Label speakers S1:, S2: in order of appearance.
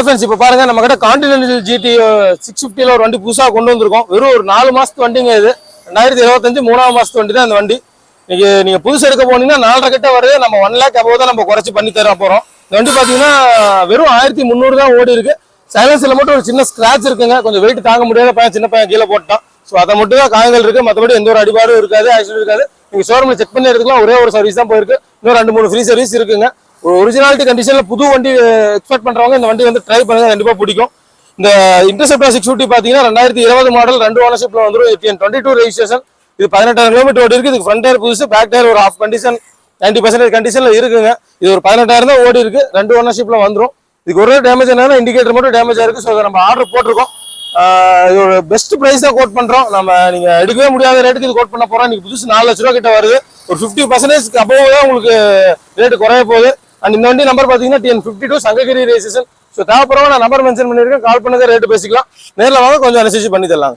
S1: Hi friends, இப்போ பாருங்க நம்ம கிட்ட கான்டினென்டல் ஜிடி 650ல ஒரு வண்டி புதுசாக கொண்டு வந்திருக்கோம். வெறும் ஒரு 4 மாசத்து வண்டிங்க. இது 2025 3ஆம் மாசத்து வண்டி தான் இந்த வண்டி. இன்னைக்கு நீங்க புதுசு எடுக்க போனீங்கன்னா 4.5 கிட்ட வருது. நம்ம 1 lakh above தான் நம்ம குறைச்சி பண்ணி தர போறோம். இந்த வண்டி பாத்தீங்கன்னா வெறும் 1300 தான் ஓடி இருக்கு. சைலன்ஸ்ல மட்டும் ஒரு சின்ன ஸ்கிராச் இருக்குங்க. கொஞ்சம் வெயிட் தாங்க முடியாத பையன், சின்ன பையன் கீழே போட்டான். ஸோ அதை மட்டும் தான் காயங்கள் இருக்கு. மற்றபடி எந்த ஒரு அடிபாடும் இருக்காது, ஆக்சிடென்ட் இருக்காது. நீங்க ஷோரூம்ல செக் பண்ணி எடுத்துக்கலாம். ஒரே ஒரு சர்வீஸ் தான் போயிருக்கு. இன்னும் 2-3 ஃப்ரீ சர்வீஸ் இருக்குங்க. ஒரு ஒரிஜினாலிட்டி கண்டிஷன்ல புது வண்டி எக்ஸ்பெக்ட் பண்றவங்க இந்த வண்டி வந்து ட்ரை பண்ணுங்க, கண்டிப்பா பிடிக்கும். இந்த இன்டர்செப்டர் 650 பாத்தீங்கன்னா 2020 மாடல், 2 ஓனர்ஷிப்ல வந்துடும். 22 ரெஜிஸ்ட்ரேஷன். இது 18,000 கிலோமீட்டர் ஓடி இருக்கு. இதுக்கு ஃப்ரண்ட் டயர் புதுசு, பேக் டயர் ஒரு ஆஃப் கண்டிஷன் 90% கண்டிஷன்ல இருக்குங்க. இது ஒரு 18,000 தான் ஓடி இருக்கு. 2 ஓனர்ஷிப்ல வந்துடும். இதுக்கு ஒரு டேமேஜ் என்னன்னா இண்டிகேட்டர் மட்டும் டேமேஜ் ஆயிருக்கு. ஸோ நம்ம ஆர்டர் போட்டிருக்கோம். இது ஒரு பெஸ்ட் பிரைஸ் தான் கோட் பண்றோம். நம்ம நீங்க எடுக்கவே முடியாத ரேட்டுக்கு இது கோட் பண்ண போறோம். நீங்க புதுசு 4 லட்ச ரூபா கிட்ட வருது. ஒரு 50% அபோவ் தான் உங்களுக்கு ரேட்டு குறைய போகுது. அண்ட் இந்த வண்டி நம்பர் பாத்தீங்கன்னா TN52 சங்ககிரி ரெஜிஸ்ட்ரேஷன். ஸோ தேவைப்படுறவங்க நான் நம்பர் மென்ஷன் பண்ணிருக்கேன். கால் பண்ணுங்க, ரேட்டு பேசிக்கலாம். நேரில் வாங்க, கொஞ்சம் அனுசரிச்சு பண்ணி தரலாங்க.